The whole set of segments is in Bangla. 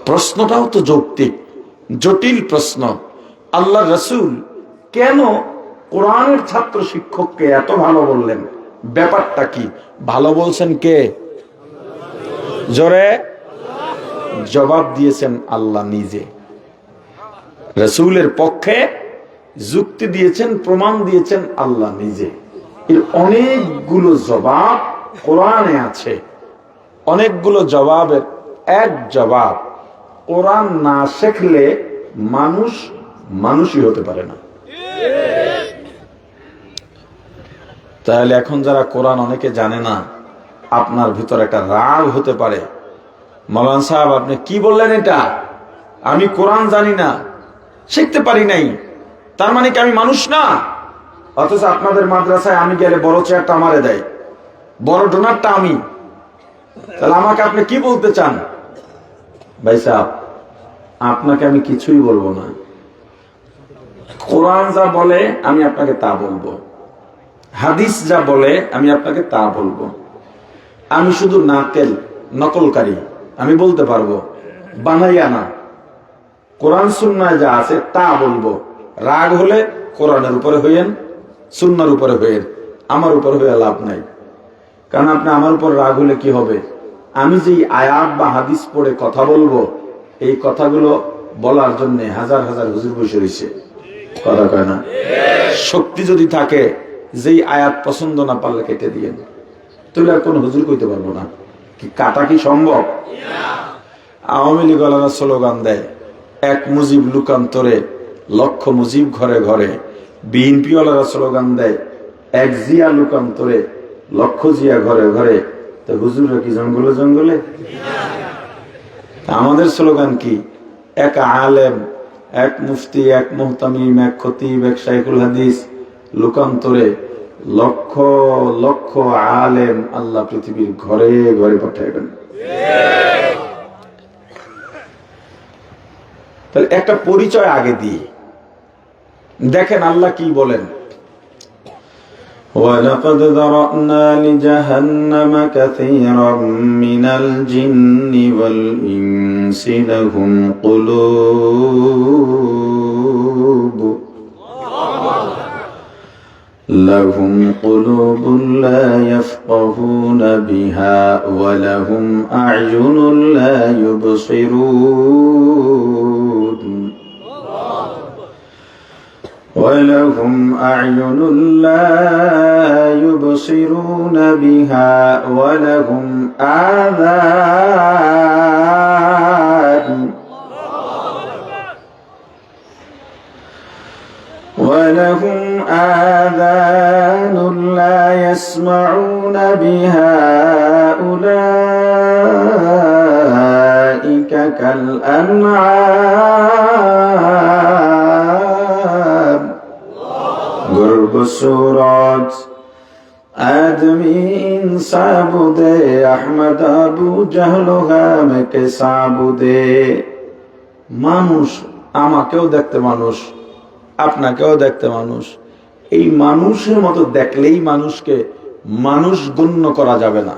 প্রশ্নটাও তো যৌক্তিক, জটিল প্রশ্ন। আল্লাহ রসুল কেন কোরআনের ছাত্র শিক্ষককে এত ভালো বললেন? ব্যাপারটা কি? ভালো বলছেন কে? জোরে জবাব দিয়েছেন আল্লাহ নিজে। রসুলের পক্ষে যুক্তি দিয়েছেন, প্রমাণ দিয়েছেন আল্লাহ নিজে। এর অনেকগুলো জবাব কোরআনে আছে। অনেকগুলো জবাবের এক জবাব, কোরআন না শিখলে মানুষ মানুষই হতে পারে না। তাহলে এখন যারা কোরআন অনেকে জানে না, আপনার ভিতর একটা রাগ হতে পারে, মাওলানা সাহেব আপনি কি বললেন এটা? আমি কোরআন জানি না, শিখতে পারি নাই, তার মানে কি আমি মানুষ না? অথচ আপনাদের মাদ্রাসায় আমি গেলে বড় চেয়ারটা আমারে দেয়, বড় ডোনারটা আমি। তাহলে আমাকে আপনি কি বলতে চান? ভাই সাহেব, আপনাকে আমি কিছুই বলবো না। কোরআন যা বলে আমি আপনাকে তা বলবো, হাদিস যা বলে আমি আপনাকে তা বলবো। আমি শুধু নকলকারী, আমি বলতে পারবো, বানাইয়া না। কোরআন সুন্নায় যা আছে তা বলবো। রাগ হলে কোরআনের উপরে হইয়েন, সুন্নার উপরে হইয়েন, আমার উপরে হয়ে লাভ নাই। কারণ আপনি আমার উপর রাগ হলে কি হবে? আমি যেই আয়াত বা হাদিস পড়ে কথা বলবো, এই কথাগুলো বলার জন্য হাজার হাজার হুজুর বসে রয়েছে, কথা কয় না? শক্তি যদি থাকে, যেই আয়াত পছন্দ না পারলে কেটে দিয়েন, তাহলে আর কোন হুজুর কইতে পারবো না। কি কাটা কি সম্ভব? আওয়ামী লীগ ওয়ালারা স্লোগান দেয়, এক মুজিব লুকান্তরে লক্ষ মুজিব ঘরে ঘরে। বিএনপি ওয়ালারা স্লোগান দেয়, এক জিয়া লুকান্তরে লক্ষ জিয়া ঘরে ঘরে। তো হুজুররা কি জঙ্গলে জঙ্গলে? আমাদের স্লোগান কি? এক আলেম, এক মুফতি, এক মুহতামিম, এক খতিব, এক শাইখুল হাদিস লুকান্তরে লক্ষ লক্ষ আলেম আল্লাহ পৃথিবীর ঘরে ঘরে পাঠাইবেন। তাহলে একটা পরিচয় আগে দিই, দেখেন আল্লাহ কি বলেন। وَلَقَدْ ذَرَأْنَا لِجَهَنَّمَ كَثِيرًا مِنَ الْجِنِّ وَالْإِنسِ لَهُمْ قُلُوبٌ لَا يَفْقَهُونَ بِهَا وَلَهُمْ أَعْيُنٌ لَا يُبْصِرُونَ وَلَهُمْ أَعْيُنٌ لَا يُبْصِرُونَ بِهَا وَلَهُمْ آذان لا يسمعون بها أولئك كالأنعام گرگ سورات آدمی انسابودے احمد ابو جہل غام کے সাবুদে। মানুষ, আমাকেও দেখতে মানুষ, আপনাকেও দেখতে মানুষ। এই মানুষের মতো দেখলেই মানুষকে মানুষ গণ্য করা যাবে না।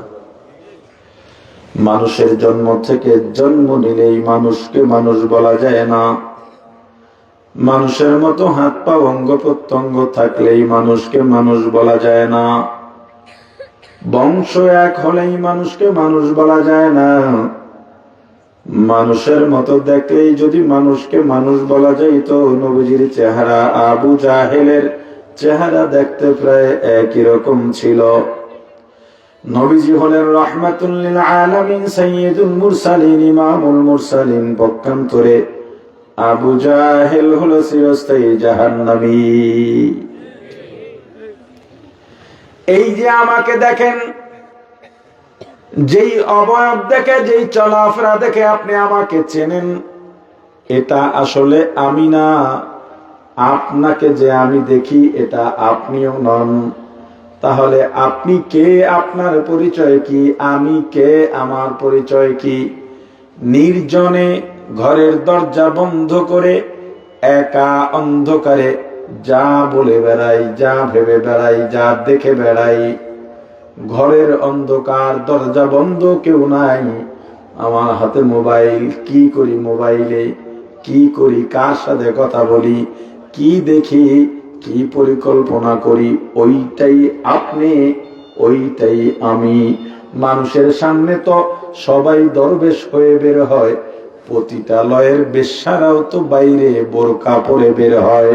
মানুষের জন্ম থেকে জন্ম নিলেই মানুষকে মানুষ বলা যায় না। মানুষের মতো হাত পা অঙ্গ প্রত্যঙ্গ থাকলেই মানুষকে মানুষ বলা যায় না। বংশ এক হলেই মানুষকে মানুষ বলা যায় না। মানুষের মতো দেখলেই যদি মানুষকে মানুষ বলা যায়, তো নবীজির চেহারা আবু জাহেলের চেহারা দেখতে প্রায় একই রকম ছিল। নবীজি হলেন রাহমাতুল লিল আলামিন, সাইয়্যিদুল মুরসালিন, ইমামুল মুরসালিন। পক্ষান্তরে আবু জাহেল হলো চিরস্থায়ী জাহান্নামী। এই যে আমাকে দেখেন, যেই অবয়ব দেখে, যেই চলাফেরা দেখে আপনি আমাকে চেনেন, এটা আসলে আমি না। আপনাকে যে আমি দেখি, এটা আপনিও নন। তাহলে আপনি কে? আপনার পরিচয় কি? আমি কে? আমার পরিচয় কি? নির্জনে ঘরের দরজা বন্ধ করে একা অন্ধকারে যা বলে বেড়াই, যা ভেবে বেড়াই, যা দেখে বেড়াই, ঘরের অন্ধকার, দরজা বন্ধ, কেউ নাই, আমার হাতে মোবাইল, কি করি মোবাইলে, কি করি, কার সাথে কথা বলি, কি দেখি, কি পরিকল্পনা করি, ওইটাই আপনি, ওইটাই আমি। মানুষের সামনে তো সবাই দরবেশ হয়ে বের হয়, পতিতালয়ের বেশ্যারাও তো বাইরে বোরকা পরে বের হয়।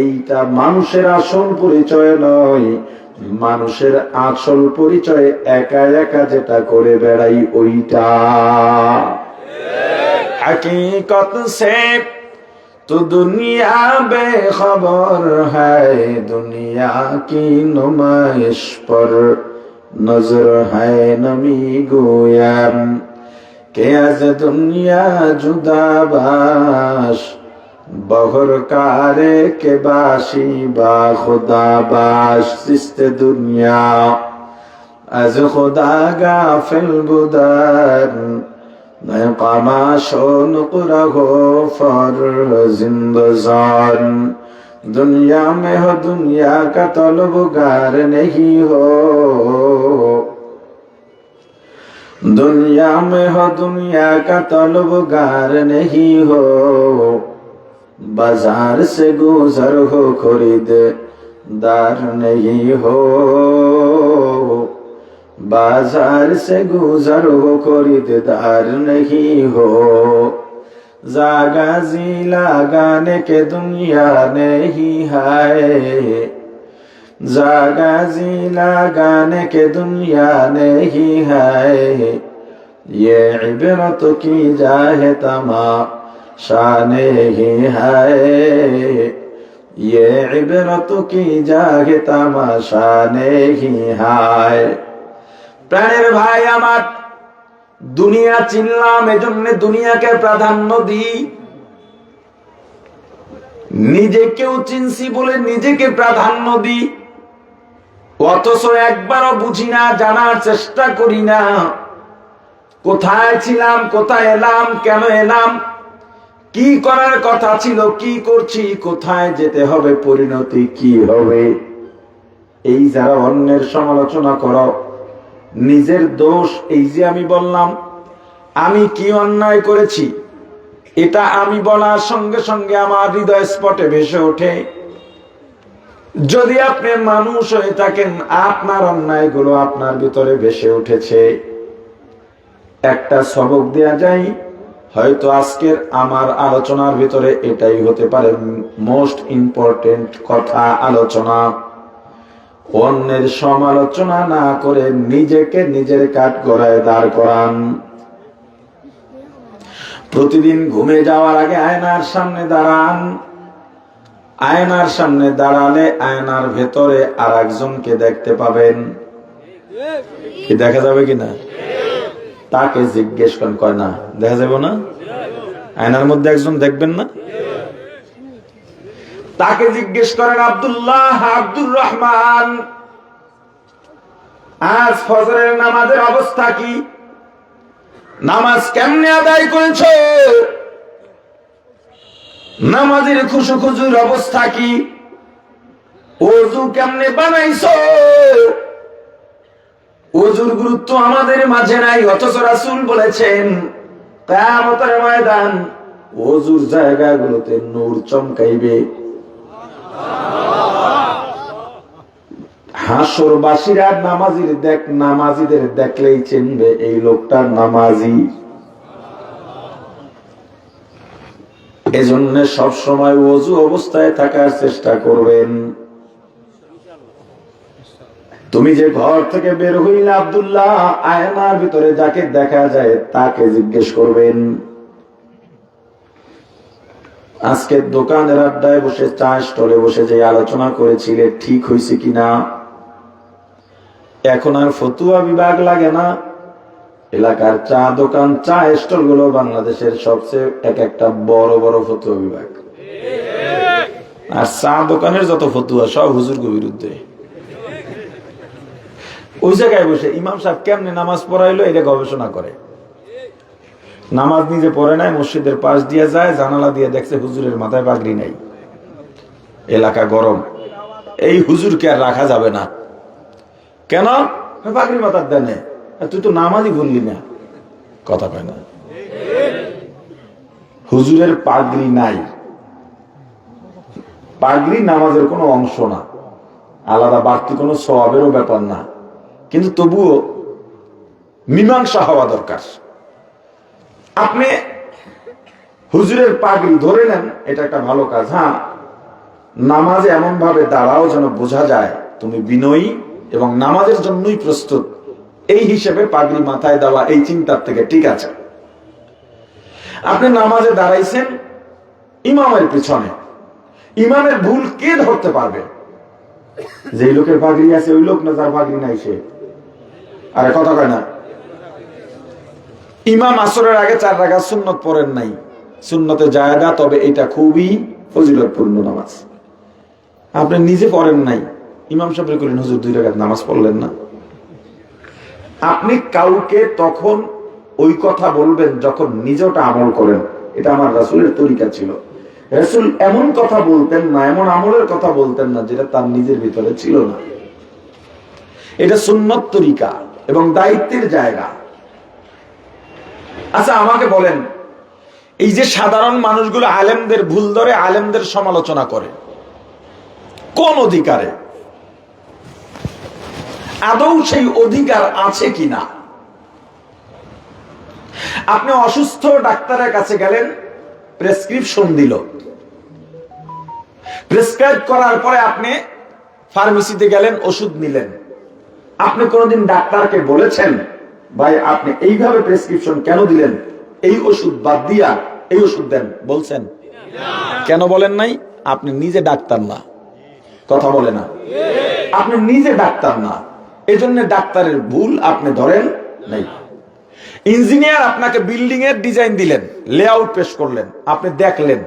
এইটা মানুষের আসল পরিচয় নয়। মানুষের আসল পরিচয় একা একা যেটা করে বেড়াই ওইটা। हकीकत से तो दुनिया बेखबर है, दुनिया की नुमाइश पर नजर है नमी गोयाम के आज दुनिया जुदाबाश बहर कारे के बाशी बा खुदा बाश सिस्त दुनिया आज खुदा गाफिल बुदार कामाशों नुकरहो फर जिंदजान। दुनिया में हो दुनिया का तलबगार नहीं हो, दुनिया में हो दुनिया का तलबगार नहीं हो, बाजार से गुजर हो खरीददार नहीं हो, बाजार से गुजर हो खरीददार नहीं हो। जागा जी लगाने के दुनिया नहीं है, जागा जी लगाने के दुनिया नहीं है, ये इबरत की जाए तमाशा नहीं है, ये इबरत की जाए तमाशा नहीं है। প্রাণের ভাই আমার, দুনিয়া চিনলাম এজন্য দুনিয়াকে প্রাধান্য দিই, নিজেকেও চিনছি বলে নিজেকে প্রাধান্য দিই, অথচ একবারও বুঝি না, জানার চেষ্টা করি না কোথায় ছিলাম, কোথায় এলাম, কেন এলাম, কি করার কথা ছিল, কি করছি, কোথায় যেতে হবে, পরিণতি কি হবে। এই যারা অন্যের সমালোচনা করো, নিজের দোষ এই যে আমি বললাম, আমি কি অন্যায় করেছি, এটা আমি বলার সঙ্গে সঙ্গে আমার হৃদয় স্পটে ভেসে ওঠে। যদি আপনি মানুষ হয়ে থাকেন, আপনার অন্যায়গুলো আপনার ভিতরে ভেসে উঠেছে। একটা সবক দেয়া যায়, হয়তো আজকের আমার আলোচনার ভিতরে এটাই হতে পারে মোস্ট ইম্পর্টেন্ট কথা, আলোচনা। অন্যের সমালোচনা না করে নিজেকে নিজের কাঠগড়ায় দাঁড় করান। প্রতিদিন ঘুমে যাওয়ার আগে আয়নার সামনে দাঁড়ান। আয়নার সামনে দাঁড়ালে আয়নার ভেতরে আর একজনকে দেখতে পাবেন। কি দেখা যাবে কিনা? তাকে জিজ্ঞেস করেন, কয় না দেখা যাবে না? আয়নার মধ্যে একজন দেখবেন না? তাকে জিজ্ঞেস করেন, আব্দুল্লাহ, আব্দুর রহমান, আজ ফজরের নামাজের অবস্থা কি? নামাজ কেমনে আদায় করেছ? নামাজের খুশুখুজুর অবস্থা কি? ওযু কেমনে বানাইছো? ওযুর গুরুত্ব আমাদের মাঝে নাই, অথচ রাসূল বলেছেন কিয়ামতের ময়দান ওযুর জায়গাগুলোতে নূর চমকাইবে। হাসরবাসীরা নামাজীদের দেখলেই চিনবে এই লোকটা নামাজি। এজন্য সব সময় ওযু অবস্থায় থাকার চেষ্টা করবেন। তুমি যে ঘর থেকে বের হইলে আব্দুল্লাহ, আয়নার ভিতরে যাকে দেখা যায় তাকে জিজ্ঞেস করবেন। আজকে দোকানের আড্ডায় বসে, চা স্টলে বসে যে আলোচনা করেছিলে ঠিক হয়েছে কিনা? এখন আর ফতুয়া বিভাগ লাগে না। এলাকার চা দোকান, চা স্টল গুলো বাংলাদেশের সবচেয়ে একটা বড় বড় ফতুয়া বিভাগ। আর চা দোকানের যত ফতুয়া সব হুজুরকে বিরুদ্ধে। ওই জায়গায় বসে ইমাম সাহেব কেমনে নামাজ পড়াইলো এটা গবেষণা করে। নামাজ নিজে পড়ে নাই, মসজিদের পাশ দিয়ে যায়, জানালা দিয়ে দেখছে হুজুরের মাথায় পাগড়ি নাই। এলাকা গরম, এই হুজুরকে আর রাখা যাবে না। কেন? পাগড়ি মাথার দেনে, তুই তো নামাজই ভুললি না। কথা কয় না। হুজুরের পাগড়ি নাই, পাগড়ি নামাজের কোনো অংশ না, আলাদা বাড়তি কোনো সওয়াবেরও ব্যাপার না, কিন্তু তবুও মীমাংসা হওয়া দরকার। আপনি হুজুরের পাগড়ি ধরে নেন, এটা একটা ভালো কাজ। হ্যাঁ, নামাজে এমন ভাবে দাঁড়াও যেন বোঝা যায় তুমি বিনয়ী এবং নামাজের জন্যই প্রস্তুত, এই হিসেবে পাগড়ি মাথায় দেওয়া এই চিন্তার থেকে ঠিক আছে। আপনি নামাজে দাঁড়াইছেন ইমামের পিছনে, ইমামের ভুল কে ধরতে পারবে? যে লোকের পাগড়ি আছে ওই লোক না যার পাগড়ি নাই সে? আরে কথা কয় না। ইমাম আসরের আগে 4 রাকাত সুন্নত পড়েন নাই, সুন্নতে জায়েদা, তবে এটা খুবই ফজিলতপূর্ণ নামাজ। আপনি নিজে পড়েন নাই, ইমাম সাহেব করেন হুজুর 2 রাকাত নামাজ পড়লেন না। আপনি কাউকে তখন ওই কথা বলবেন যখন নিজেটা আমল করেন। এটা আমার রাসূলের তরিকা ছিল। রাসূল এমন কথা বলতেন না, এমন আমলের কথা বলতেন না যেটা তার নিজের ভিতরে ছিল না। এটা সুন্নত তরিকা এবং দায়িত্বের জায়গা। আচ্ছা আমাকে বলেন, এই যে সাধারণ মানুষগুলো আলেমদের ভুল ধরে আলেমদের সমালোচনা করে, কোন অধিকারে? আদৌ সেই অধিকার আছে কিনা? আপনি অসুস্থ ডাক্তারের কাছে গেলেন, প্রেসক্রিপশন দিল, প্রেসক্রাইব করার পরে আপনি ফার্মেসিতে গেলেন, ওষুধ নিলেন। আপনি কোনদিন ডাক্তারকে বলেছেন ভাই আপনি এইভাবে প্রেসক্রিপশন কেন দিলেন, এই ওষুধ বাদ দিয়া এই ওষুধ দেন? বলছেন? কেন বলেন নাই? আপনি নিজে ডাক্তার না। কথা বলে না, আপনি নিজে ডাক্তার না, এজন্য ডাক্তারের ভুল আপনি ধরেন নাই। ইঞ্জিনিয়ার আপনাকে বিল্ডিং এর ডিজাইন দিলেন, লেআউট পেশ করলেন, আপনি দেখলেন,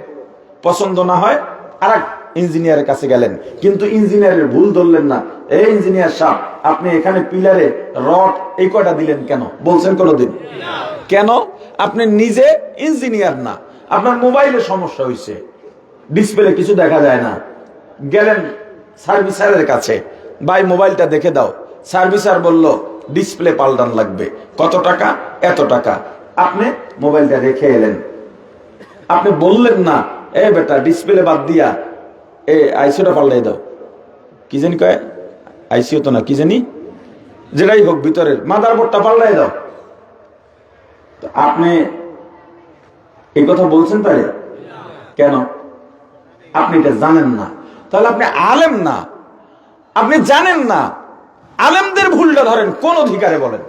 পছন্দ না হয় আরেক ইঞ্জিনিয়ারের কাছে গেলেন, কিন্তু ইঞ্জিনিয়ারের ভুল ধরলেন না। এই ইঞ্জিনিয়ার সাহেব আপনি এখানে পিলারে রড এই কয়টা দিলেন কেন? বলছেন কোনদিন? কেন? আপনি নিজে ইঞ্জিনিয়ার না। আপনার মোবাইলে সমস্যা হয়েছে, ডিসপ্লে কিছু দেখা যায় না, গেলেন সার্ভিসারের কাছে, ভাই মোবাইলটা দেখে দাও। সার্ভিসার বলল ডিসপ্লে পাল্টান লাগবে, কত টাকা? এত টাকা। আপনি মোবাইলটা রেখে এলেন, আপনি বললেন না এ বেটা ডিসপ্লে বাদ দিয়া আইসিওটা পাল্টাই দাও, কি জানি কয়, আইসিও তো না, কি জানি, যেটাই হোক ভিতরের মাদারবোর্ডটা পাল্টাই দাও। আপনি এই কথা বলছেন তাই? কেন? আপনি এটা জানেন না। তাহলে আপনি আলেম না, আপনি জানেন না। আলেমদের ভুলটা ধরেন কোন অধিকারে বলেন?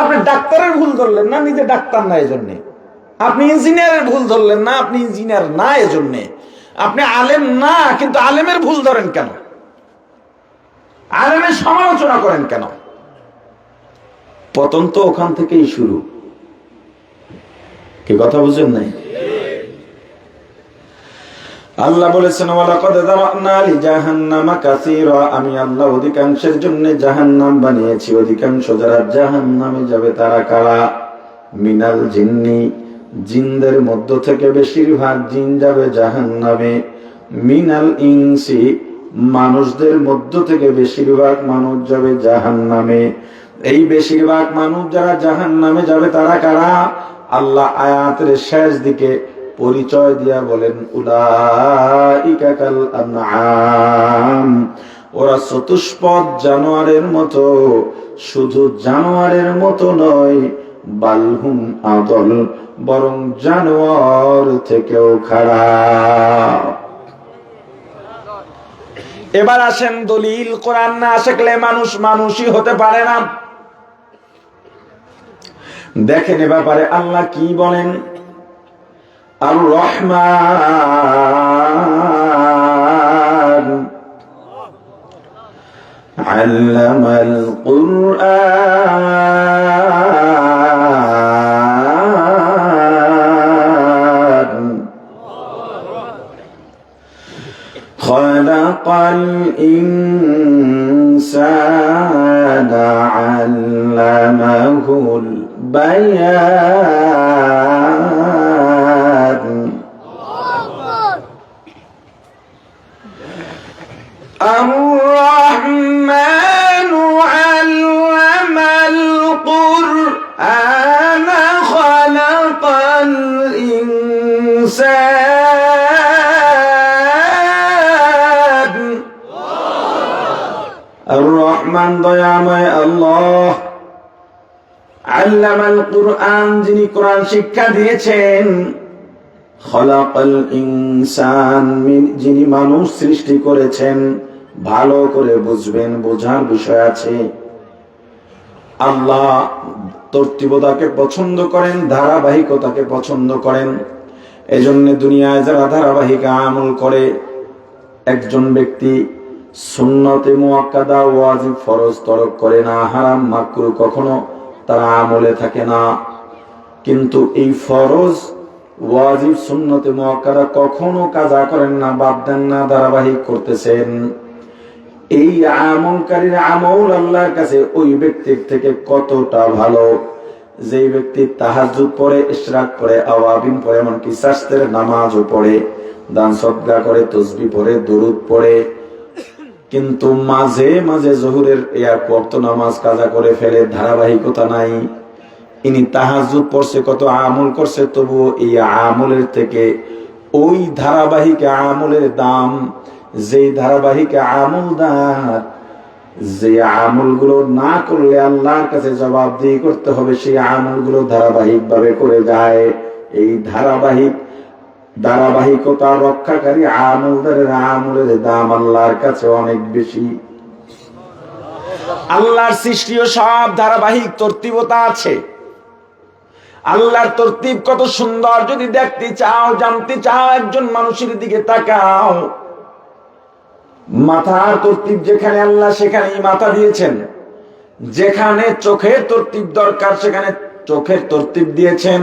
আপনি ডাক্তারের ভুল ধরলেন না, নিজে ডাক্তার না এজন্যে। আপনি ইঞ্জিনিয়ারের ভুল ধরলেন না, আপনি ইঞ্জিনিয়ার না এজন্যে। আপনি আলেম না, কিন্তু আলেমের ভুল ধরেন কেন? আলেমের সমালোচনা করেন কেন? পতন তো ওখান থেকেই শুরু। কি কথা বুঝেন নাই? আল্লাহ বলেছেন ওয়ালাকাদ যারানা লিজাহান্নামা কাসীরা, আমি আল্লাহ অধিকাংশের জন্য জাহান্নাম বানিয়েছি। অধিকাংশ যারা জাহান্নামে যাবে তারা কারা? মিনাল জিন্নি, জিনদের মধ্য থেকে বেশিরভাগ জিন যাবে জাহান্নামে। মিনাল ইনসি, মানুষদের মধ্য থেকে বেশিরভাগ মানুষ যাবে জাহান্নামে। এই বেশিরভাগ মানুষ যারা জাহান্নামে যাবে তারা কারা? আল্লাহ আয়াতের শেষ দিকে পরিচয় দিয়া বলেন উলাইকা কাল আনআম, ওরা চতুষ্পদ জানোয়ারের মতো। শুধু জানোয়ারের মতো নয়, বালহুম আদল, বরং জানোয়ার থেকেও খারাপ। এবার আসেন দলিল। কোরআন না শিখলে মানুষ মানুষই হতে পারে না। দেখেন এ ব্যাপারে আল্লাহ কি বলেন। আর রহমান আল্লামাল কুরআন খালাকাল ইনসানা আল্লামাহুল বায়ান। আর-রহমানু আল্লামাল কুরআন ইনসান। আর রহমান দয়াময় আল্লাহ। আল্লামাল কুরআন, যিনি কোরআন শিক্ষা দিয়েছেন। খলাকাল ইনসান, যিনি মানুষ সৃষ্টি করেছেন। ভালো করে বুঝবেন, বোঝার বিষয় আছে। আল্লাহ তরতিবতাকে পছন্দ করেন, ধারাবাহিকতাকে পছন্দ করেন। এজন্য দুনিয়ায় যারা ধারাবাহিক আমল করে, একজন ব্যক্তি সুন্নতে মুআক্কাদা, ওয়াজিব ফরজ তরক করে না, হারাম মাকরুহ কখনো তারা আমলে থাকে না। কিন্তু এই ফরজ, ওয়াজিব, সুন্নতে মুআক্কাদা কখনো কাজা করেন না, বাদ দেন না, ধারাবাহিক করতেছেন। এই আমলকারীর আমল আল্লাহর কাছে ওই ব্যক্তির থেকে কতটা ভালো, যেই ব্যক্তি তাহাজ্জুদ পড়ে, ইশরাক পড়ে, আওয়াবিন পড়ে, এমনকি শাস্ত্রের নামাজও পড়ে, দান সদকা করে, তাসবিহ পড়ে, দরুদ পড়ে, কিন্তু মাঝে মাঝে জোহরের এক ওয়াক্ত নামাজ কাজা করে ফেলে, ধারাবাহিকতা নাই। ইনি তাহাজ্জুদ পড়ছে, কত আমল করছে, তবুও এই আমলের থেকে ওই ধারাবাহিক আমলের দাম, যে ধারাবাহিক আমলদার, যে আমলগুলো না করলে আল্লাহর কাছে জবাবদিহি করতে হবে, সেই আমলগুলো ধারাবাহিক ভাবে করে যায়। এই ধারাবাহিকতা রক্ষাকারী আমলদারের আমলের দাম আল্লাহর কাছে অনেক বেশি। আল্লাহর সৃষ্টিও সব ধারাবাহিক তরতিবতা আছে। আল্লাহর তরতিব কত সুন্দর, যদি দেখতে চাও, জানতে চাও, একজন মানুষের দিকে তাকাও। মাথার তরতিব যেখানে আল্লাহ সেখানেই মাথা দিয়েছেন। যেখানে চোখের তরতিব দরকার সেখানে চোখের তরতিব দিয়েছেন।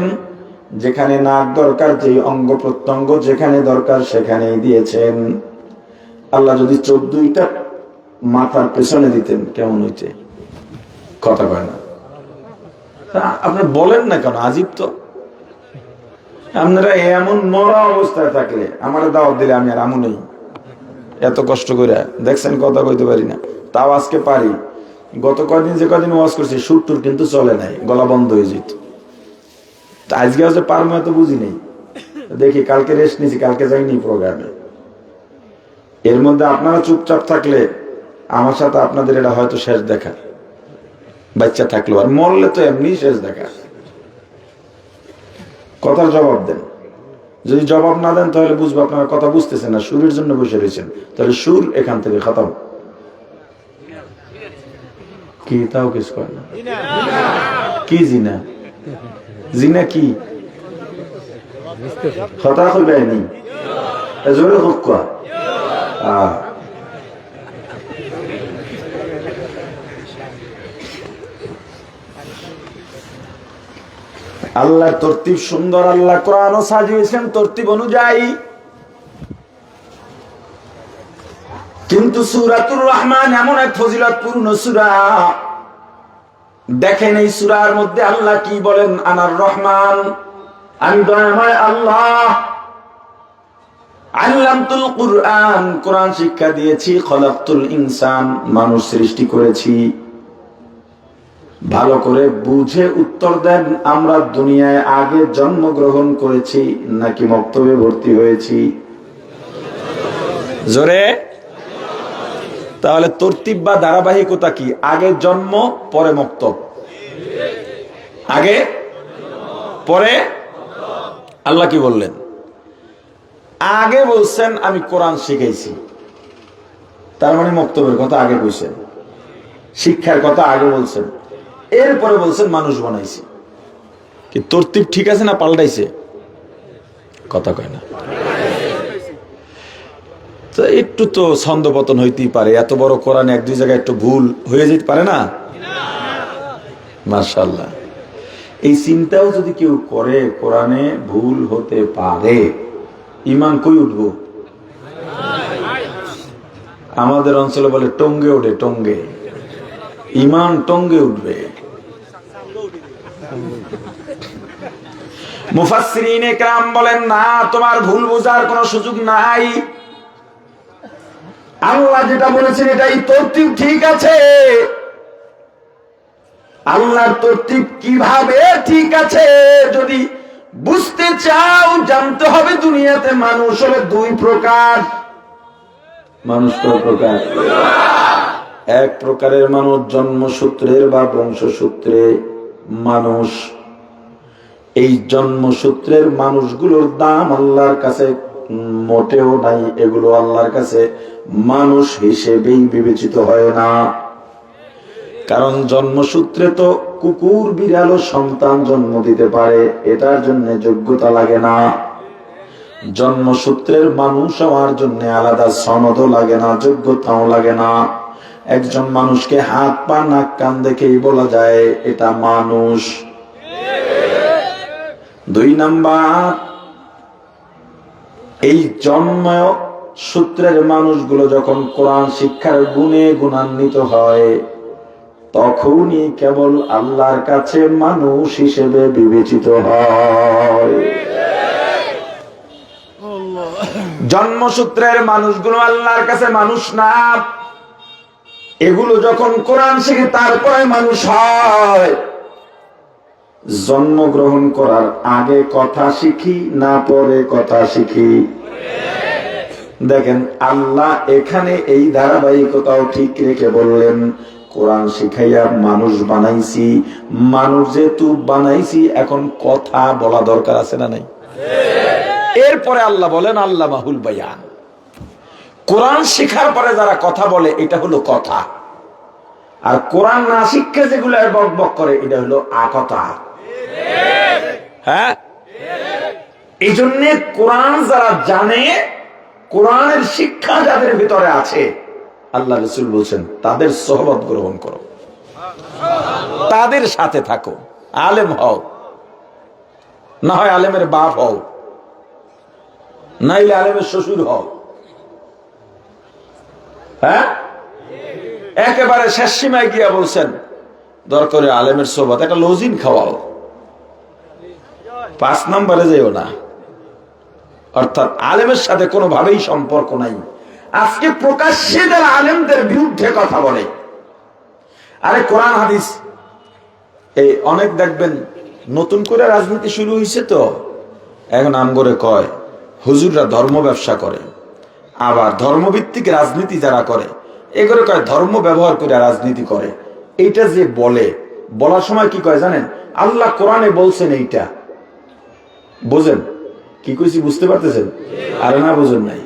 যেখানে নাক দরকার, যে অঙ্গ প্রত্যঙ্গ যেখানে দরকার সেখানেই দিয়েছেন। আল্লাহ যদি চোখ দুইটা মাথার পেছনে দিতেন কেমন হইছে? কথা কয় না। আপনি বলেন না কেন? আজীব তো। আপনারা এমন মরা অবস্থায় থাকলে আমার দাওয়াত দিলে আমি আর আমু নেই। এত কষ্ট করে দেখছেন, কথা কইতে পারি না, তাও আজকে পারি। গত কয়দিন যে কদিন ওয়াজ করছি, সুর টুর কিন্তু চলে নাই, গলা বন্ধ হয়ে যেত। আজকে হচ্ছে পারমো এত বুঝি নেই, দেখি কালকে রেস্ট নিছি, কালকে যাইনি প্রোগ্রামে। এর মধ্যে আপনারা চুপচাপ থাকলে আমার সাথে আপনাদের এটা হয়তো শেষ দেখা। বাচ্চা থাকলো, আর মরলে তো এমনি শেষ দেখা। কথার জবাব দেন। যদি জবাব না দেন তাহলে বুঝবো আপনারা কথা বুঝতেছেন না, সুরের জন্য বসে রয়েছেন। তাহলে সুর এখান থেকে খতম। কি তাও কিছু করে না? কি জিনা? জিনা কি? কথা কইবে নি জোরে হোক। আল্লাহর তরতিব সুন্দর। আল্লাহ কোরআনও সাজিয়েছেন তরতিব অনুযায়ী। কিন্তু সূরাতুর রহমান এমন এক ফজিলতপূর্ণ সূরা, দেখেন এই সূরার মধ্যে আল্লাহ কি বলেন? আনার রহমান, আমি দয়াময় আল্লাহ। আল্লামতুল কুরআন, কোরআন শিক্ষা দিয়েছি। খলাকতুল ইনসান, মানুষ সৃষ্টি করেছি। ভালো করে বুঝে উত্তর দেন, আমরা দুনিয়ায় আগে জন্মগ্রহণ করেছি নাকি মক্তবে ভর্তি হয়েছি? জোরে। তাহলে তরতিব বা ধারাবাহিকতা কি? আগে জন্ম পরে মক্তব, আগে পরে। আল্লাহ কি বললেন? আগে বলছেন আমি কোরআন শিখাইছি, তার মানে মক্তবের কথা আগে বলছেন, শিক্ষার কথা আগে বলছেন, এরপরে বলছেন মানুষ বানাইছি। কি তরতিব ঠিক আছে না পাল্টাইছে? কথা কয় না। তো একটু তো ছন্দপতন হইতেই পারে। এত বড় কোরআনে এক দুই জায়গায় একটু ভুল হয়ে যেতে পারে না? মাশাআল্লাহ। এই চিন্তাও যদি কেউ করে কোরআনে ভুল হতে পারে, ইমান কই উঠবো? আমাদের অঞ্চলে বলে টঙ্গে ওঠে, টঙ্গে। ইমান টঙ্গে উঠবে। মুফাসসিরিনে কেরাম বলেন না, তোমার ভুল বোঝার কোনো সুযোগ নাই। আল্লাহ যেটা বলেছেন এটাই তরতিব ঠিক আছে। আল্লাহর তরতিব কিভাবে ঠিক আছে যদি বুঝতে চাও, জানতে হবে দুনিয়াতে মানুষ হলো দুই প্রকার। মানুষ কয় প্রকার? এক প্রকারের মানুষ জন্মসূত্রের বা বংশসূত্রে মানুষ। এই জন্মসূত্রের মানুষগুলোর দাম আল্লাহর কাছে মোটেও নাই। এগুলো আল্লাহর কাছে মানুষ হিসেবেই বিবেচিত হয় না। কারণ জন্মসূত্রে তো কুকুর বিড়ালও সন্তান জন্ম দিতে পারে, এটার জন্য যোগ্যতা লাগে না। জন্মসূত্রের মানুষ হওয়ার জন্য আলাদা সনদও লাগে না, যোগ্যতাও লাগে না। একজন মানুষকে হাত পা নাক কান দেখেই বলা যায় এটা মানুষ। দুই নাম্বার, এই জন্ম সূত্রের মানুষগুলো যখন কোরআন শিক্ষার গুণে গুণান্বিত হয় তখনই কেবল আল্লাহর কাছে মানুষ হিসেবে বিবেচিত হয়। জন্মসূত্রের মানুষগুলো আল্লাহর কাছে মানুষ না। এগুলো যখন কোরআন শিখে তারপরে মানুষ হয়। জন্মগ্রহণ করার আগে কথা শিখি না পরে কথা শিখি? দেখেন আল্লাহ এখানে এই ধারাবাহিকতাও ঠিক রেখে বললেন কোরআন শিখাইয়া মানুষ বানাইছি। মানুষ যেহেতু বানাইছি এখন কথা বলা দরকার আছে না নাই? এরপরে আল্লাহ বলেন আল্লাহ মাহুল বায়ান। কোরআন শিখার পরে যারা কথা বলে এটা হলো কথা, আর কোরআন না শিখে যেগুলো বক বক করে এটা হলো আকথা। হ্যাঁ, এই জন্য কোরআন যারা জানে, কোরআনের শিক্ষা যাদের ভিতরে আছে, আল্লাহ রাসূল বলছেন তাদের সোহবত গ্রহণ করো, তাদের সাথে থাকো। আলেম হও, না হয় আলেমের বাপ হও, নাইলে আলেমের শ্বশুর হও। হ্যাঁ, একেবারে শেষ সীমায় গিয়া বলছেন দরকারে আলেমের সোহবত, একটা লজিন খাওয়াও, 5 নম্বরে যেও না। অর্থাৎ আলেমের সাথে কোনোভাবেই সম্পর্ক নাই। আজকে প্রকাশ্যে যারা আলেমদের বিরুদ্ধে কথা বলে, আরে কোরআন হাদিস এই অনেক দেখবেন নতুন করে রাজনীতি শুরু হয়েছে তো এখন আমগরে কয় হুজুররা ধর্ম ব্যবসা করে, আবার ধর্মভিত্তিক রাজনীতি যারা করে এগুলো কয় ধর্ম ব্যবহার করে রাজনীতি করে। এইটা যে বলার সময় কি কয় জানেন? আল্লাহ কোরআনে বলছেন এইটা। বোঝেন কি কইছি? বুঝতে পারতেছেন? আরে না, বুঝেন নাই,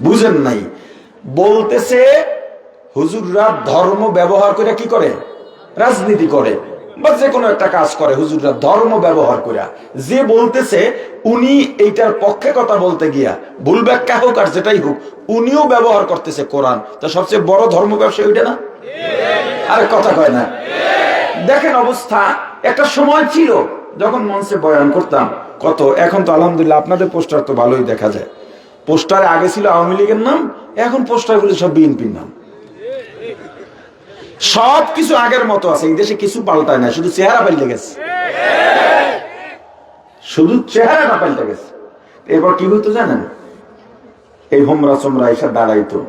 বুঝেন নাই। বলতেছে হুজুররা ধর্ম ব্যবহার করে কি করে? রাজনীতি করে বা যে কোনো একটা কাজ করে হুজুররা ধর্ম ব্যবহার করে। যে বলতেছে উনি এইটার পক্ষে কথা বলতে গিয়া ভুল ব্যাখ্যা হোক আর যেটাই হোক উনিও ব্যবহার করতেছে কোরআন। তো সবচেয়ে বড় ধর্ম ব্যবসা ওইটা না? আরে কথা কয় না। দেখেন অবস্থা, একটা সময় ছিল যখন মঞ্চে বয়ান করতাম কত, এখন তো আলহামদুলিল্লাহ আপনাদের পোস্টার তো ভালোই দেখা যায়। পোস্টারে আগে ছিল আওয়ামী লীগের নাম, এখন পোস্টারগুলো সব বিএনপির নাম। সবকিছু আগের মতো আছে, এই দেশে কিছু পাল্টায় না, শুধু চেহারা পাল্টে গেছে, শুধু চেহারাটা পাল্টে গেছে। এরপর কি হইতো জানেন? এই হোমরা সোমরা আইসা দাঁড়াইতো,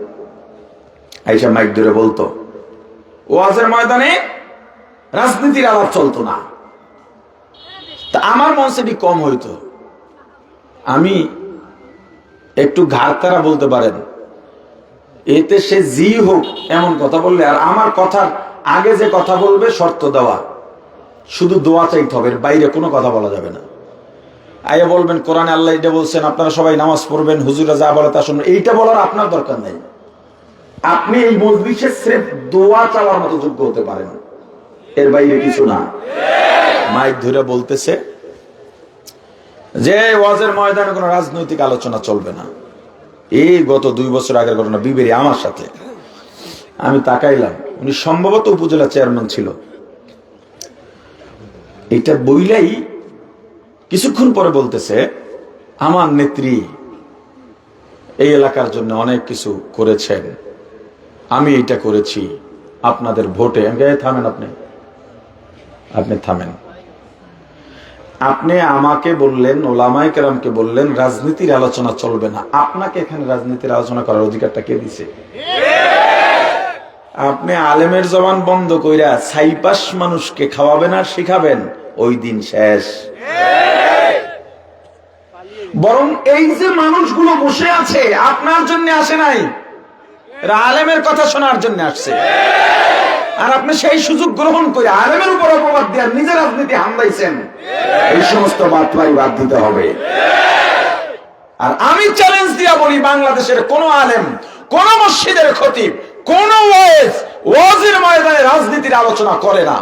আইসা মাইক ধরে বলতো, ওয়াজের ময়দানে রাজনীতির আলাপ চলতো না। তা আমার মঞ্চে কম হইতো, আমি একটু ঘাড়তারা বলতে পারেন, এতে সে জি হোক এমন কথা বললে, আর আমার কথার আগে যে কথা বলবে শর্ত দেওয়া, শুধু দোয়া চাইতে হবে, বাইরে কোনো কথা বলা যাবে না। আইয়া বলবেন কোরআনে আল্লাহ এটা বলছেন, আপনারা সবাই নামাজ পড়বেন, হুজুরা যা বলে তা শুনবেন, এইটা বলার আপনার দরকার নেই। আপনি এই মজলিসে স্রেফ দোয়া চাওয়ার মতো যোগ্য হতে পারেন, এর বাইরে কিছু না। মাইক ধরে বলতেছে যে ওয়াজের ময়দানে কোনো রাজনৈতিক আলোচনা চলবে না। এই গত 2 বছর আগের ঘটনা, বিবেরি আমার সাথে। আমি তাকাইলাম, উনি সম্ভবত উপজেলা চেয়ারম্যান ছিল। এটা বইলাই কিছুক্ষণ পরে বলতেছে, আমার নেত্রী এই এলাকার জন্য অনেক কিছু করেছেন, আমি এইটা করেছি আপনাদের ভোটে। থামেন, আপনি থামেন। আপনি আমাকে বললেন, ওলামায়ে কেরামকে বললেন রাজনীতির আলোচনা চলবে না। আপনাকে এখানে রাজনীতির আলোচনা করার অধিকারটা কে দিছে? আপনি আলেমের জবান বন্ধ কইরা ছাইপাস মানুষকে খাওয়াবেন আর শিখাবেন, ওই দিন শেষ। বরং এই যে মানুষগুলো বসে আছে আপনার জন্য আসে নাই, এরা আলেমের কথা শোনার জন্য আসছে। আর আপনি সেই সুযোগ গ্রহণ করে আলেমের উপর অপবাদ দিয়ে নিজের রাজনীতি হামলাইছেন। এই সমস্ত বাতলাই বাদ দিতে হবে। আর আমি চ্যালেঞ্জ দিয়া বলি, বাংলাদেশের কোন আলেম, কোন মসজিদের খতিব, কোন ওয়াজের ময়দানে রাজনীতির আলোচনা করে না।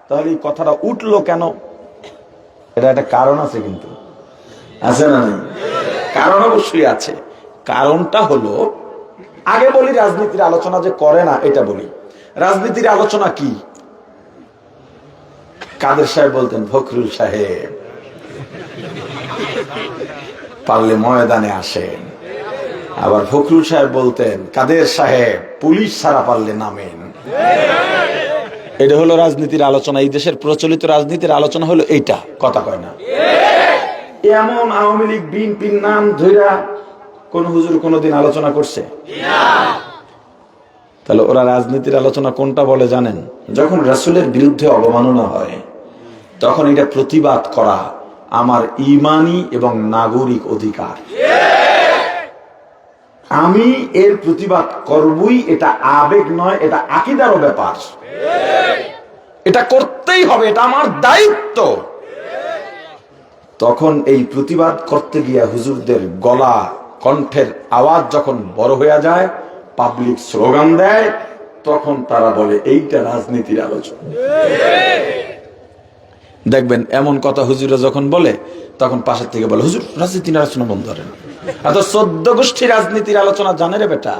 তাহলে এই কথাটা উঠলো কেন? এটা একটা কারণ আছে, কিন্তু আছে না? নাই? কারণ অবশ্যই আছে। কারণটা হলো, আগে বলি রাজনীতির আলোচনা যে করে না, এটা বলি। রাজনীতির আলোচনা কি? কাদের সাহেব বলতেন, ফখরুল সাহেব পারলে ময়দানে আসেন। আবার ফখরুল সাহেব বলতেন, কাদের সাহেব পুলিশ ছাড়া পারলে নামেন। এটা হলো রাজনীতির আলোচনা। এই দেশের প্রচলিত রাজনীতির আলোচনা হলো এইটা। কথা কয় না? এমন আওয়ামী লীগ বিএনপির নাম ধইরা কোন হুজুর কোনদিন আলোচনা করছে? তাহলে ওরা রাজনীতির আলোচনা কোনটা বলে জানেন? যখন রাসূলের বিরুদ্ধে অবমাননা হয়, তখন এটা প্রতিবাদ করা আমার ঈমানি এবং নাগরিক অধিকার। আমি এর প্রতিবাদ করবই, এটা আবেগ নয়, এটা আকীদারও ব্যাপার। এটা করতেই হবে, এটা আমার দায়িত্ব। তখন এই প্রতিবাদ করতে গিয়া হুজুরদের গলা, কণ্ঠের আওয়াজ যখন বড় হয়ে যায়, পাবলিক স্লোগান দেয়, তখন তারা বলে এইটা রাজনীতির আলোচনা। দেখবেন এমন কথা হুজুরা যখন বলে, তখন পাশের থেকে বলে, হুজুর রাজনীতির আলোচনা বন্ধ করেন। এত 14 গোষ্ঠী রাজনীতির আলোচনা জানে রে বেটা।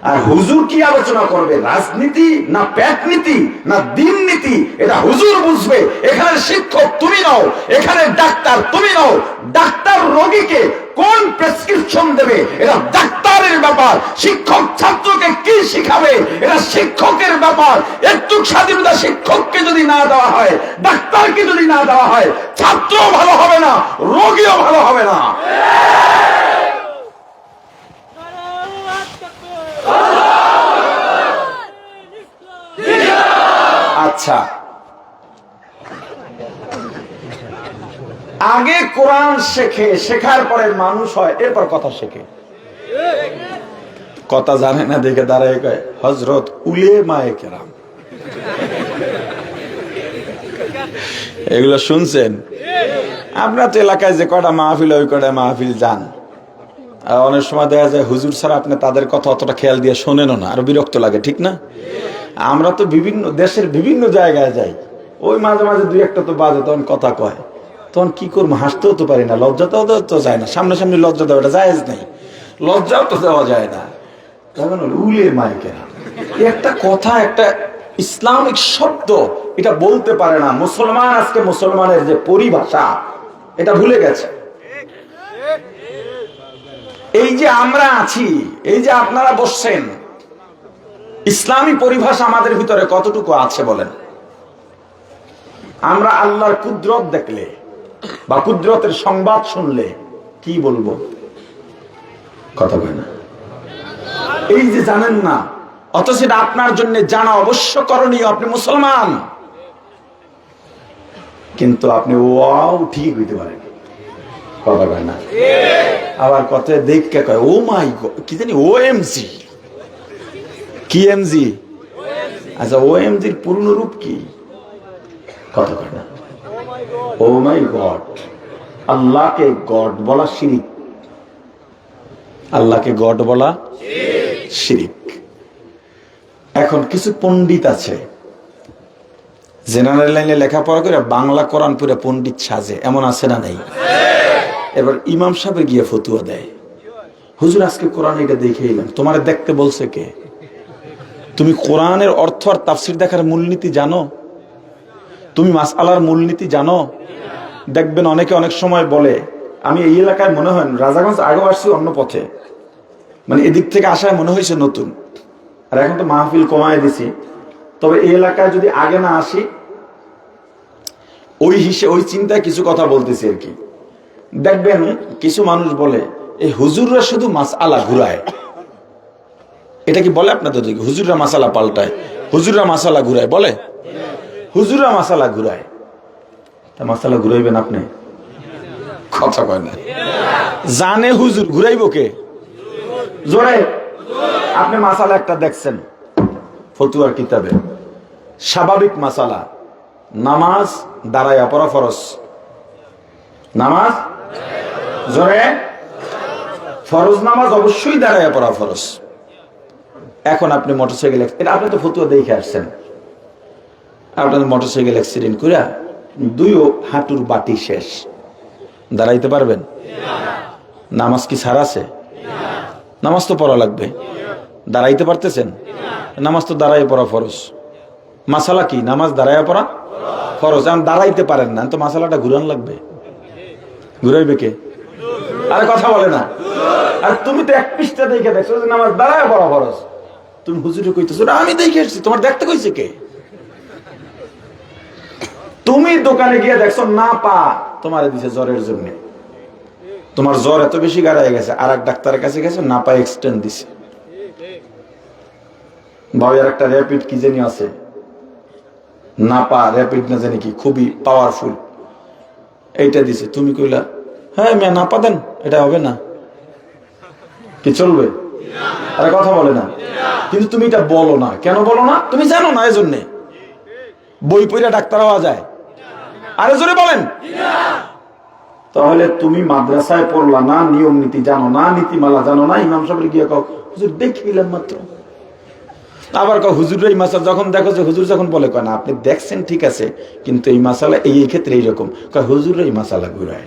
আর হুজুর কি আলোচনা করবে? রাজনীতি না পেট নীতি না দিন নীতি, এটা হুজুর বুঝবে। এখানে শিক্ষক তুমি নও, এখানে ডাক্তার তুমি নও। ডাক্তার রোগীকে কোন প্রেসক্রিপশন দেবে, এটা ডাক্তারের ব্যাপার। শিক্ষক ছাত্রকে কি শিখাবে, এটা শিক্ষকের ব্যাপার। একটু স্বাধীনতা শিক্ষককে যদি না দেওয়া হয়, ডাক্তারকে যদি না দেওয়া হয়, ছাত্রও ভালো হবে না, রোগীও ভালো হবে না। আচ্ছা, আগে কোরআন শেখে, শেখার পরে মানুষ হয়, এরপর কথা শেখে। কথা জানে না দেখে দাঁড়ায় কয় হযরত উলেমায়ে কেরাম। এগুলো শুনছেন? আপনার তো এলাকায় যে কয়টা মাহফিল, ওই কয়টা মাহফিল যান। আর অনেক সময় দেখা যায় হুজুর ছাড়া আপনি তাদের কথা অতটা খেয়াল দিয়ে শোনেনও না, আরো বিরক্ত লাগে, ঠিক না? আমরা তো বিভিন্ন দেশের বিভিন্ন জায়গায় যাই, ওই মাঝে মাঝে দুই একটা তো বাজে, তখন কথা কয়, তখন কি করবো? হাসতেও তো পারি না, লজ্জাটাও তো যায় না। সামনাসামনি লজ্জা দেওয়া, এটা জায়েজ নেই, লজ্জাও তো দেওয়া যায় না। তখন উলেমায়ে কেরাম একটা কথা, একটা ইসলামিক শব্দ, এটা বলতে পারে না। মুসলমান আজকে মুসলমানের যে পরিভাষা, এটা ভুলে গেছে। এই যে আমরা আছি, এই যে আপনারা বসছেন, ইসলামী পরিভাষা আমাদের ভিতরে কতটুকু আছে বলেন? আমরা আল্লাহর কুদরত দেখলে বা কুদরতের সংবাদ শুনলে কি বলবো? কথা বলে না। এই যে জানেন না, অথচ এটা আপনার জন্য জানা অবশ্য করণীয়। আপনি মুসলমান, কিন্তু আপনি ওয়াও ঠিক হইতে পারেন। কথা কয় না? আবার কথা দেখে কয় ও মাই গড, কি জানি ওএমজি, কি এমজি? আচ্ছা, ওএমজির পূর্ণ রূপ কি? কথা কয় না? ও মাই গড। আল্লাহকে গড বলা শিরিক। আল্লাহকে গড বলা শিরিক। এখন কিছু পণ্ডিত আছে, জেনারেল লাইনে লেখাপড়া করে বাংলা কোরআন পুরো পণ্ডিত সাজে, এমন আছে না নাই? এবার ইমাম সাহেব গিয়ে ফতুয়া দেয়, হুজুর আজকে কোরআন এটা দেখে এলাম। তোমার দেখতে বলছে কে? তুমি কোরআনের অর্থ আর তাফসির দেখার মূলনীতি জানো? তুমি মাসআলার মূলনীতি জানো? দেখবেন অনেকে অনেক সময় বলে, আমি এই এলাকায় মনে হয় রাজাগঞ্জ আগেও আসছি অন্য পথে, মানে এদিক থেকে আসায় মনে হয়েছে নতুন, আর এখন তো মাহফিল কমায় দিছি, তবে এই এলাকায় যদি আগে না আসি, ওই চিন্তায় কিছু কথা বলতেছি আর কি। দেখবেন কিছু মানুষ বলে এই হুজুররা শুধু মাসআলা ঘুরায়। এটা কি বলে আপনাদের দিকে? হুজুররা মাসালা পাল্টায়, হুজুররা মাসালা ঘুরায় বলে? হুজুররা মাসালা ঘুরায়। তা মাসালা ঘুরাইবেন আপনি? কথা কয় না। জানে হুজুর, ঘুরাইব কে? জোরে। আপনি মাসালা একটা দেখছেন ফতুয়ার কিতাবে, স্বাভাবিক মাসালা, নামাজ দাঁড়াইয়া পড়া ফরজ। নামাজ জোরে, ফরজ নামাজ অবশ্যই দাঁড়াইয়া পড়া ফরজ। এখন আপনি মোটরসাইকেল, এটা আপনি তো ফতুয়া দেখে আসছেন, আপনার মোটরসাইকেল অ্যাক্সিডেন্ট করে দুইও হাঁটুর বাটি শেষ, দাঁড়াইতে পারবেন? নামাজ কি ছাড় আছে? নামাজ তো পড়া লাগবে। দাঁড়াইতে পারতেছেন? নামাজ তো দাঁড়াই পড়া ফরজ। মাসালা কি? নামাজ দাঁড়াইয়া পড়া ফরজ। এখন দাঁড়াইতে পারেন না, তো মাসালাটা ঘুরান লাগবে। ঘুরাইবে কে? আরে কথা বলে না। আর তুমি তো এক পৃষ্ঠা দেখে দেখছো যে নামাজ দাঁড়ায় পড়া ফরজ, তুমি হুজুরে কইতেছো আমি দেখে এসেছি, তোমার দেখতে কইছে কে? তুমি দোকানে গিয়ে দেখছো না পা তোমার দিছে জ্বরের জন্য, তোমার জ্বর এত বেশি গাড়ায় গেছে, আর এক ডাক্তারের কাছে গেছে, না পা এক্সটেন্ড দিছে। ভাইয়ার একটা র্যাপিড কি জানি আছে, না পা র্যাপিড না জানি কি, খুবই পাওয়ারফুল, এইটা দিছে। তুমি কইলা হ্যাঁ মেয়ে না পা দেন, এটা হবে না, কি চলবে? আরে কথা বলে না। কিন্তু তুমি এটা বলো না, কেন বলো না? তুমি জানো না, এই জন্যে। বই পড়া ডাক্তার হওয়া যায়? আরে জোরে বলেন। তাহলে তুমি মাদ্রাসায় পড়লা না, নিয়ম নীতি জানো না, নীতিমালা জানো না, ইমাম সাহেব গিয়ে কও হুজুর দেখিলাম মাত্র। আবার কও হুজুরের এই মাসালা, যখন দেখো যে হুজুর যখন বলে কয় না আপনি দেখছেন ঠিক আছে, কিন্তু এই মাসালা এই ক্ষেত্রে এইরকম, কয় হুজুরের এই মাসালা ঘুরায়।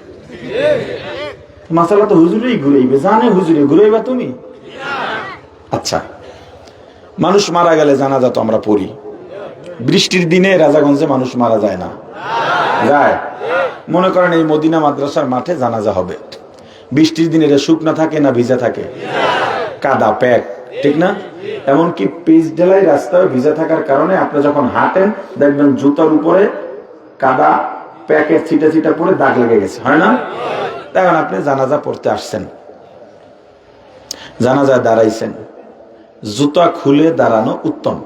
মাসালা তো হুজুরেই ঘুরাইবে, জানে হুজুরে, ঘুরাইবা তুমি? আচ্ছা, মানুষ মারা গেলে জানাজা তো আমরা পড়ি। বৃষ্টির দিনে রাজাগঞ্জে মানুষ মারা যায় না? যায়। মনে করেন এই মদিনা মাদ্রাসার মাঠে জানাজা হবে, বৃষ্টির দিনে এটা শুকনা থাকে না ভিজা থাকে? কাদা প্যাক, ঠিক না? এমনকি পিচ ঢালাই রাস্তায় ভিজা থাকার কারণে আপনি যখন হাঁটেন দেখবেন জুতার উপরে কাদা প্যাকের ছিটা ছিটা পরে দাগ লেগে গেছে, হয় না? এখন আপনি জানাজা পড়তে আসছেন, জানাজায় দাঁড়াইছেন, জুতা খুলে দাঁড়ানো উত্তম।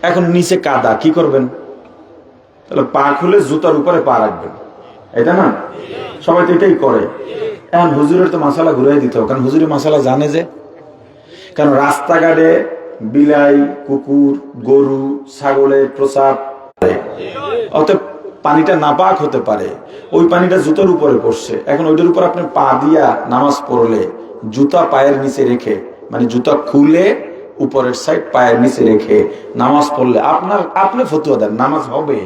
এখন নিচে কাদা, কি করবেন? তাহলে পা খুলে জুতার উপরে পা রাখবেন, এটা না? সবাই তো এটাই করে। এখন হুজুরের তো মশালা ঘুরাই দিতে হবে, কারণ হুজুরের মশালা জানে যে, কারণ রাস্তাঘাটে বিলাই, কুকুর, গরু, ছাগলের প্রসাব, অতএব পানিটা নাপাক হতে পারে, ওই পানিটা জুতার উপরে পড়ছে। এখন ওইটার উপর আপনি পা দিয়া নামাজ পড়লে, জুতা পায়ের নিচে রেখে, মানে জুতা খুলে উপরের সাইড পায়ের নিচে রেখে নামাজ পড়লে আপনি ফতুয়া দেন নামাজ হবে?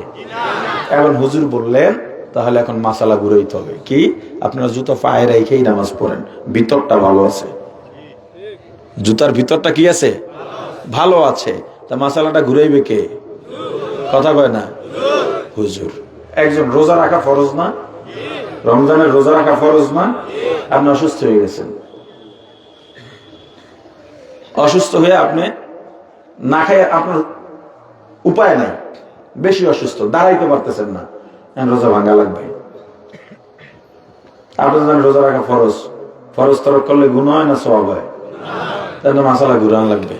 এখন হুজুর বললেন তাহলে এখন মাসালা ঘুরাইতে হবে। কি? আপনারা জুতা পায়ে রেখেই নামাজ পড়েন, ভিতরটা ভালো আছে। জুতার ভিতরটা কি আছে? ভালো আছে। তা মাসালাটা ঘুরাইবে কে? কথা কয় না। হুজুর। একজন রোজা রাখা ফরজ না? রমজানের রোজা রাখা ফরজ না? আপনি অসুস্থ হয়ে গেছেন, অসুস্থ হয়ে আপনি না খাই, আপনার উপায় নাই, বেশি অসুস্থ, দাঁড়াইতে পারতেছেন না, রোজা ভাঙা লাগবে। আপনি জানেন রোজা রাখা ফরজ, ফরজ তরক করলে গুনাহ হয় না সওয়াব হয়? তাহলে মাসালা ঘুরান লাগবে।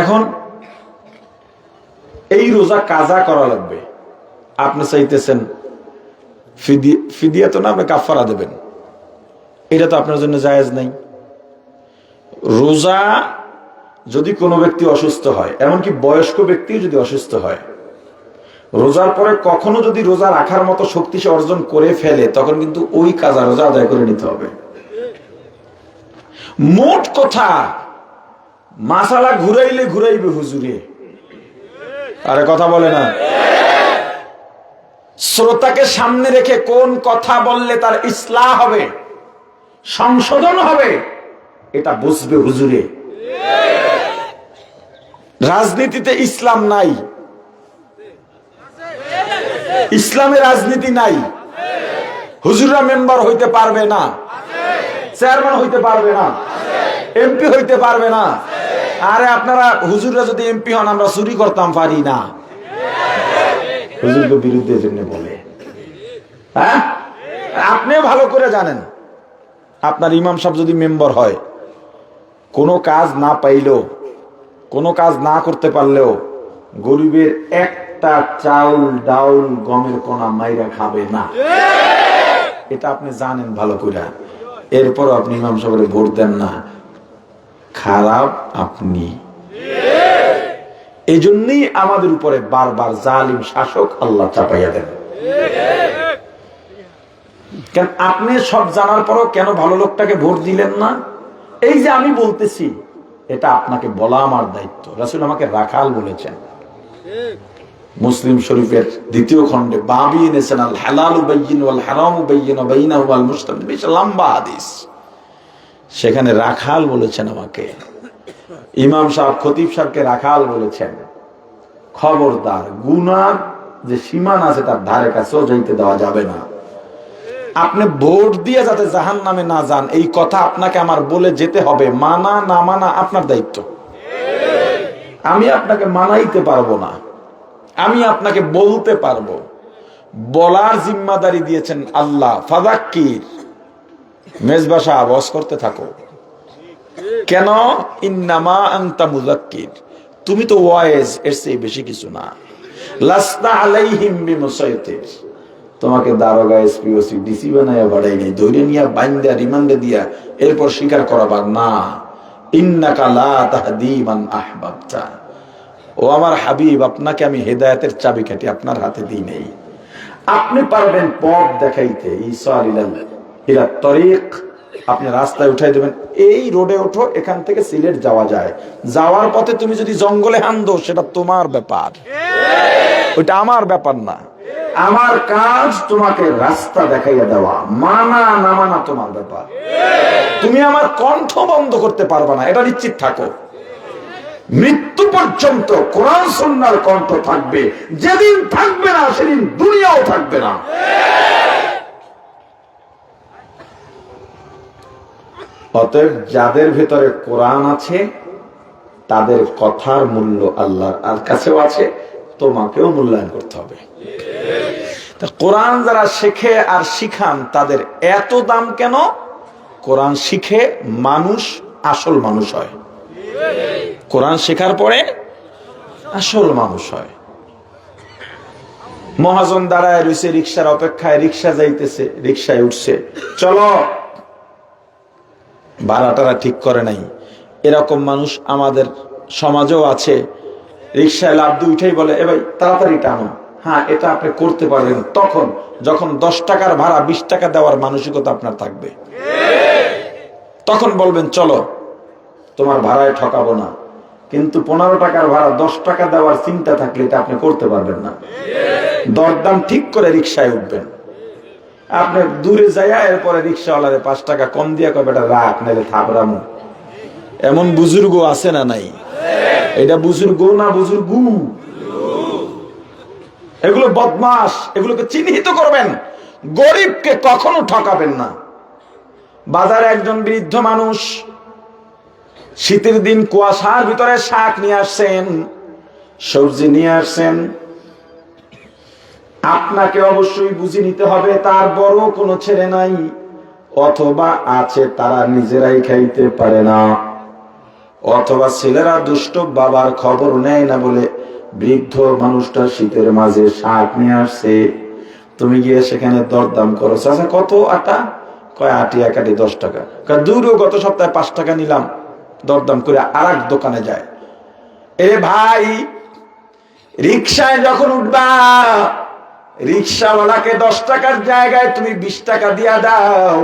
এখন এই রোজা কাজা করা লাগবে। আপনি চাইতেছেন ফিদিয়া তো না, আপনি কাফারা দেবেন, এটা তো আপনার জন্য জায়েজ নাই। রোজা যদি কোনো ব্যক্তি অসুস্থ হয়, এমনকি বয়স্ক ব্যক্তি যদি অসুস্থ হয়, রোজার পরে কখনো যদি রোজা রাখার মতো শক্তি সে অর্জন করে ফেলে, তখন কিন্তু ওই কাজা রোজা আদায় করে নিতে হবে। মোট কথা মাসালা ঘুরাইলে ঘুরাইবে হুজুরে। আরে কথা বলে না। শ্রোতাকে সামনে রেখে কোন কথা বললে তার ইসলাহ হবে, সংশোধন হবে, এটা বুঝবে হুজুরে। রাজনীতিতে ইসলাম নাই, ইসলামে রাজনীতি নাই। হুজুররা মেম্বার হইতে পারবে না, চেয়ারম্যান হইতে পারবে না, এমপি হইতে পারবে না। আরে আপনারা হুজুররা যদি এমপি হন, আমরা চুরি করতাম পারি না। হুজুরকে বিরুদ্ধে জন্য বলে, হ্যাঁ? আপনিও ভালো করে জানেন, আপনার ইমাম সাহেব যদি মেম্বার হয়, কোনো কাজ না পাইলেও, কোনো কাজ না করতে পারলেও, গরিবের একটা চাউল ডাউল গমের কোনা মাইরা খাবে না, এটা আপনি জানেন ভালো করে। এরপর আপনি ইমাম সাহেবের ভোট দেন না, খারাপ আপনি। এই জন্যই আমাদের উপরে বারবার জালিম শাসক আল্লাহ চাপাইয়া দেন। কেন আপনি সব জানার পরও কেন ভালো লোকটাকে ভোট দিলেন না? এই যে আমি বলতেছি, এটা আপনাকে বলা আমার দায়িত্ব। রাসূল আমাকে রাখাল বলেছেন। মুসলিম শরীফের 2য় খণ্ডে বাবি এনেছেন, আল হালালু বাইয়িন ওয়াল হারামু বাইয়িন ওয়া বাইনাহু আল মুশতাবিহ, বেশ লম্বা হাদিস। সেখানে রাখাল বলেছেন আমাকে। ইমাম সাহেব খতিব সাহেবকে রাখাল বলেছেন। খবরদার, গুনার যে সীমানা আছে তার ধারে কাছেও যাইতে দেওয়া যাবে না। আপনি ভোট দিয়ে যাতে জাহান্নামে না যান, এই কথা আপনাকে আমার বলে যেতে হবে। মানা না মানা আপনার দায়িত্ব। আমি আপনাকে মানাইতে পারবো না, আমি আপনাকে বলতে পারবো। বলার জিম্মাদারি দিয়েছেন আল্লাহ। ফাযাক্কির, মেজবা সাহেব ওয়াজ করতে থাকো। কেন? ইন্নামা আনতা মুযাক্কির, তুমি তো ওয়াইজ, এর চেয়ে বেশি কিছু না। লাসনা আলাইহিম বিমুসাইতির, তোমাকে দারোগা এসপি ওসি ডিসি বানায়া বাড়াই নাই, ধরে নিয়া বাইন্দা রিমান্ডে দিয়া এরপর স্বীকার করাবার না। ইন্নাকা লা তাহদি মান আহবাবতা, ও আমার হাবিব, আপনাকে আমি হেদায়েতের চাবিকাঠি আপনার হাতে দিই নাই। আপনি পারবেন পথ দেখাইতে, ঈসা ইলা তরিক, আপনি রাস্তায় উঠাই দেবেন, এই রোডে ওঠো, এখান থেকে সিলেট যাওয়া যায়। যাওয়ার পথে তুমি যদি জঙ্গলে হান্দো, সেটা তোমার ব্যাপার, ওইটা আমার ব্যাপার না। আমার কাজ তোমাকে রাস্তা দেখাইয়া দেওয়া, মানা না মানা তোমার ব্যাপার। তুমি আমার কণ্ঠ বন্ধ করতে পারবে না, এটা নিশ্চিত থাকো। মৃত্যু পর্যন্ত কোরআন সুন্নাহর কণ্ঠ থাকবে। যেদিন থাকবে না, সেদিন দুনিয়াও থাকবে না। অতএব যাদের ভেতরে কোরআন আছে, তাদের কথার মূল্য আল্লাহর কাছেও আছে, তোমাকেও মূল্যায়ন করতে হবে। কোরআন যারা শেখে আর শিখান, তাদের এত দাম কেন? কোরআন শিখে মানুষ আসল মানুষ হয়। কোরআন শেখার পরে আসল মানুষ হয়। মহাজন দাঁড়ায় রয়েছে রিক্সার অপেক্ষায়, রিক্সা যাইতেছে, রিক্সায় উঠছে, চলো, ভাড়াটারা ঠিক করে নাই। এরকম মানুষ আমাদের সমাজেও আছে। রিক্সায় লাফ দিয়ে উঠেই বলে, এ ভাই তাড়াতাড়ি টানো। হ্যাঁ, এটা আপনি করতে পারবেন তখন যখন 10 টাকার ভাড়া 20 টাকা দেওয়ার মানসিকতা আপনার থাকবে। তখন বলবেন চলো, তোমার ভাড়ায় ঠকাবো না। কিন্তু 15 টাকার ভাড়া 10 টাকা দেওয়ার চিন্তা থাকলে এটা আপনি করতে পারবেন না। দরদাম ঠিক করে রিক্সায় উঠবেন। আপনি দূরে যাইয়া এরপরে রিক্সাওয়ালারে 5 টাকা কম দিয়ে কবে এটা রাখ, নাইলে থাপড়ামু। এমন বুজুর্গ আছে না নাই? এটা বুজুর্গ না বুজুর্গু? এগুলো বদমাস, এগুলোকে চিহ্নিত করবেন। গরিবকে কখনো ঠকাবেন না। বাজারে একজন বৃদ্ধ মানুষ শীতের দিন কুয়াশার ভিতরে শাক নিয়ে আসছেন, সবজি নিয়ে আসছেন। আপনাকে অবশ্যই বুঝে নিতে হবে তার বড় কোনো ছেলে নাই, অথবা আছে তারা নিজেরাই খাইতে পারে না, অথবা ছেলেরা দুষ্ট বাবার খবর নেয় না বলে বৃদ্ধ মানুষটা শীতের মাঝে শাক নিয়ে আসছে। তুমি গিয়ে সেখানে দরদাম করো, চাচা কত আটা? কয় আটি এক আটি 10 টাকা। দূরও গত সপ্তাহে 5 টাকা নিলাম। দরদাম করে আর এক দোকানে যায়। এ ভাই, রিক্সায় যখন উঠবা, রিক্সাওয়ালাকে 10 টাকার জায়গায় তুমি 20 টাকা দিয়া দাও।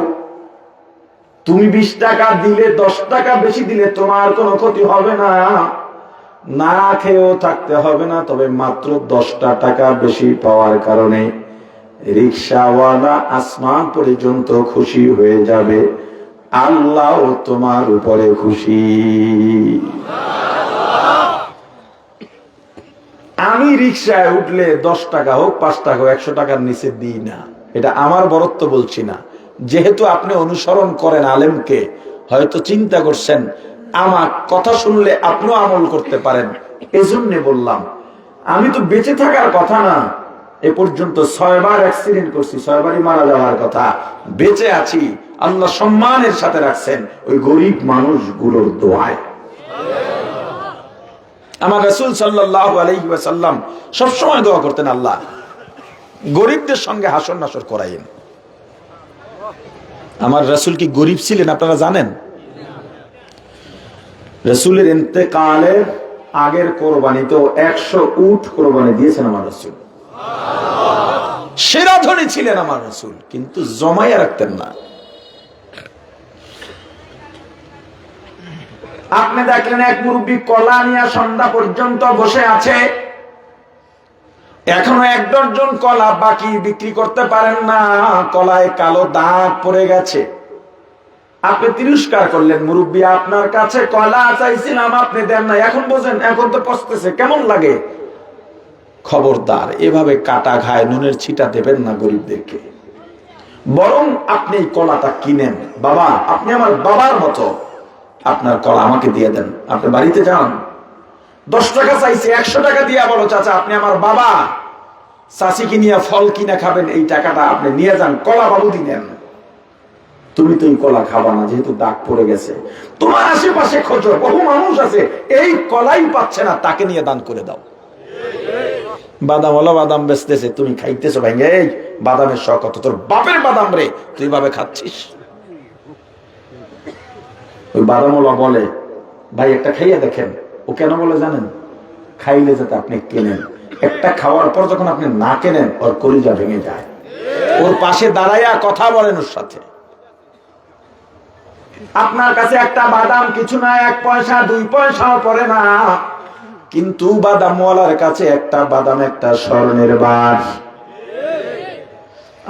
তুমি 20 টাকা দিলে, 10 টাকা বেশি দিলে তোমার কোনো ক্ষতি হবে না, না খেয়েও থাকতে হবে না। তবে মাত্র 10টা টাকা বেশি পাওয়ার কারণে রিক্সাওয়ালা আসমান পর্যন্ত খুশি হয়ে যাবে, আল্লাহ তোমার উপরে খুশি। আমি রিক্সায় উঠলে 10 টাকা হোক, 5 টাকা হোক, 100 টাকার নিচে দিই না। এটা আমার বরত্ব বলছি না। যেহেতু আপনি অনুসরণ করেন আলেমকে, হয়তো চিন্তা করছেন আমার কথা শুনলে আপনিও আমল করতে পারেন, এজন্য বললাম। আমি তো বেঁচে থাকার কথা না, এ পর্যন্ত 6 বার অ্যাক্সিডেন্ট করছি, 6 বারই মারা যাওয়ার কথা। বেঁচে আছি, আল্লাহ সম্মানের সাথে রাখছেন ওই গরিব মানুষগুলোর দোয়ায়। আমার রাসূল সাল্লাল্লাহু আলাইহি ওয়াসাল্লাম সবসময় দোয়া করতেন, আল্লাহ গরিবদের সঙ্গে হাসর নাসর করাইন। আমার রাসূল কি গরিব ছিলেন আপনারা জানেন? রাসূলের ইন্তেকালের আগের কোরবানিতেও 100 উট কোরবানি দিয়েছেন আমার রাসূল। সেরা ধনী ছিলেন আমার রাসূল, কিন্তু জমাইয়া রাখতেন না। আপনি দেখলেন এক মুরব্বী কলা নিয়ে সন্ধ্যা পর্যন্ত বসে আছে, এখনো 1 ডজন কলা বাকি, বিক্রি করতে পারেন না, কলায় কালো দাগ পড়ে গেছে। আপনি তিরস্কার করলেন, মুরব্বী আপনার কাছে কলা চাইছিলাম আপনি দেন না, এখন বোঝেন, এখন তো পস্তেছে, কেমন লাগে? খবরদার, এভাবে কাটা ঘায়ে নুনের ছিটা দেবেন না গরিবদেরকে। বরং আপনি এই কলাটা কিনেন। বাবা, আপনি আমার বাবার মতো, আপনার কলা আমাকে দিয়ে দেন। আপনি বাড়িতে যান, 10 টাকা চাইছে, 100 টাকা দিয়ে বলো, চাচা আপনি আমার বাবা, চাচি কিনিয়া ফল কিনা খাবেন, এই টাকাটা আপনি নিয়ে যান, কলা বাবু দিলেন। তুমি তো এই কলা খাবা না, যেহেতু দাগ পড়ে গেছে। তোমার আশেপাশে খোঁজো, বহু মানুষ আছে এই কলাই পাচ্ছে না, তাকে নিয়ে দান করে দাও। বাদাম হলো, বাদাম বেচতেছে, তুমি খাইতেছো ভাইঙ্গে, এই বাদামের শখ কত, তোর বাপের বাদাম রে, তুই ভাবে খাচ্ছিস। ওই বাদামওয়ালা বলে, ভাই একটা খাইয়া দেখেন। ও কেন বলে জানেন? খাইলে যাতে আপনি কেনেন। একটা খাওয়ার পর যখন আপনি না কেনেন, ওর কলিজা ভেঙে যায়। ওর পাশে দাঁড়াইয়া কথা বলেন ওর সাথে। আপনার কাছে একটা বাদাম কিছু না, 1 পয়সা 2 পয়সাও পড়ে না, কিন্তু বাদামওয়ালার কাছে একটা বাদাম একটা স্বর্ণের বার।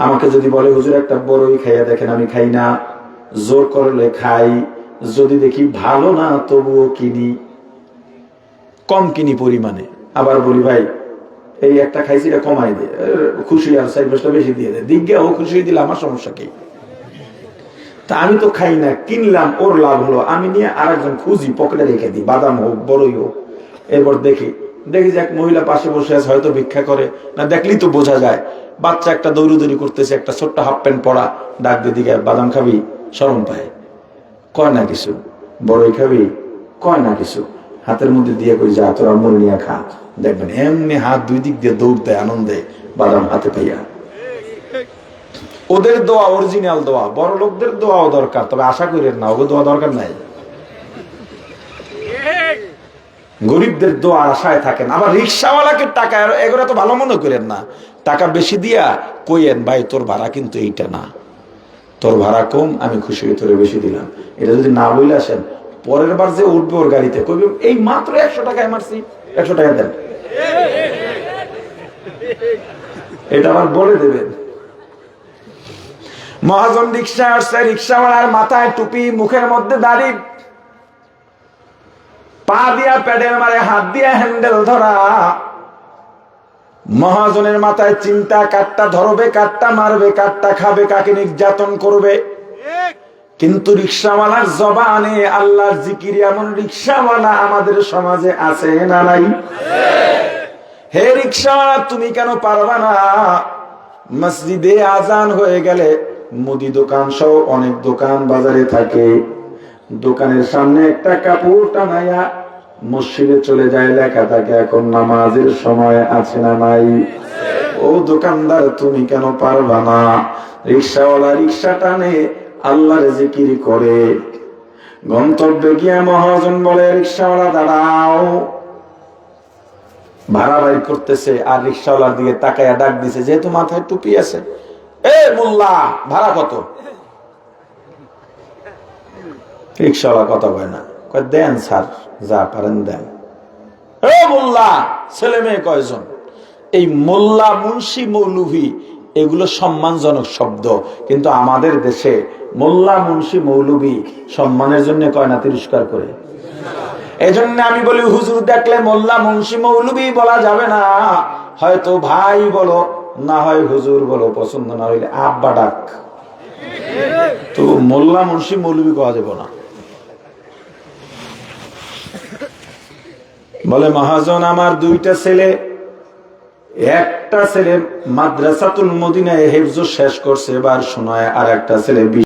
আমাকে যদি বলে হুজুর একটা বড়ই খাইয়া দেখেন, আমি খাই না, জোর করলে খাই, যদি দেখি ভালো না তবুও কিনি, কম কিনি পরিমাণে। আবার বলি ভাই এই একটা খাইছি, এটা কমাই দে, খুশি আর 4-5টা বেশি দিয়ে দেয়, দিকে ও খুশি দিলে আমার সমস্যা কি? তা আমি তো খাই না, কিনলাম, ওর লাভ হলো, আমি নিয়ে আরেকজন খুঁজি, পকেটে রেখে দিই, বাদাম হোক বড়ই হোক। এরপর দেখি যে এক মহিলা পাশে বসে আছে, হয়তো ভিক্ষা করে না, দেখলেই তো বোঝা যায়। বাচ্চা একটা দৌড়ুদৌড়ি করতেছে, একটা ছোট্ট হাফ প্যান্ট পরা, ডাক দিয়ে দিকে, বাদাম খাবি? শরম পায়, কয় না কিছু। বড়ই খাবি? কয় না কিছু। হাতের মধ্যে দিয়ে কই, যা তোরা মুড়ি নিয়ে খা। দেখবেন এমনি হাত 2 দিক দিয়ে দৌড় দেয় আনন্দে, বাদাম হাতে পাইয়া। ওদের দোয়া অরিজিনাল দোয়া, বড় লোকদের দোয়াও দরকার, তবে আশা করেন না, ওদের দোয়া দরকার নাই। গরিবদের দোয়া আশায় থাকেন। আবার রিক্সাওয়ালাকে টাকা, এগুলো তো ভালো মনে করেন না, টাকা বেশি দিয়া কইয়েন, ভাই তোর ভাড়া কিন্তু এইটা না, তোর ভাড়া কম, আমি খুশি হয়ে তোরে বেশি দিলাম। এটা যদি না বলে আসেন, পরের বার যে উঠবে ওর গাড়িতে কইবে, এই মাত্র 100 টাকায় মারছি, 100 টাকা দেন। এটা আবার বলে দেবেন। মহাজন রিক্সা আসছে, রিক্সাওয়ালার মাথায় টুপি, মুখের মধ্যে দাড়ি, পা দিয়া প্যাডেল মারে, হাত দিয়া হ্যান্ডেল ধরা। মহাজনের মাথায় চিন্তা, কাটটা ধরবে, কাটটা মারবে, কাটটা খাবে, কাকে নির্যাতন করবে। কিন্তু রিক্সাওয়ালার জবানে আল্লাহর জিকির, এমন রিক্সাওয়ালা আমাদের সমাজে আছে না নাই? হে রিক্সাওয়ালা, তুমি কেন পারবা না? মসজিদে আজান হয়ে গেলে মুদি দোকান সহ অনেক দোকান বাজারে থাকে, দোকানের সামনে একটা কাপড় টানাইয়া মসজিদে চলে যায়, লেখা থাকে এখন নামাজের সময় আছে না নাই? ও দোকানদার, তুমি কেন পারবা না? রিক্সাওয়ালা রিক্সা টানে, আল্লাহর জিকির করে। গন্তব্যে গিয়া মহাজন বলে, রিক্সাওয়ালা দাঁড়াও। ভাড়া বাইর করতেছে, আর রিক্সাওয়ালার দিকে তাকাইয়া ডাক দিছে, যেহেতু মাথায় টুপি আছে, এ মোল্লা, ভাড়া কত? রিক্সাওয়ালা কথা কয় না, কয় দেন স্যার, যা পারেন দেন। এ মোল্লা, ছেলে মেয়ে কয়জন? এই মোল্লা, মুন্সি, মৌলভী এগুলো সম্মানজনক শব্দ, কিন্তু আমাদের দেশে মোল্লা, মুন্সি, মৌলভী সম্মানের জন্য কয় না, তিরস্কার করে। এজন্য আমি বলি, হুজুর দেখলে মোল্লা, মুন্সি, মৌলভী বলা যাবে না, হয়তো ভাই বলো, না হয় হুজুর বলো, পছন্দ না হইলে আব্বা ডাক। তো মোল্লা, মুন্সি, মৌলভী কওয়া যাবে না। বলে মহাজন, আমার 2টা ছেলে, একটা ছেলে মাদ্রাসাতুল মদিনায় হিফজ শেষ করছে, এবার শোনায়, আর একটা ছেলে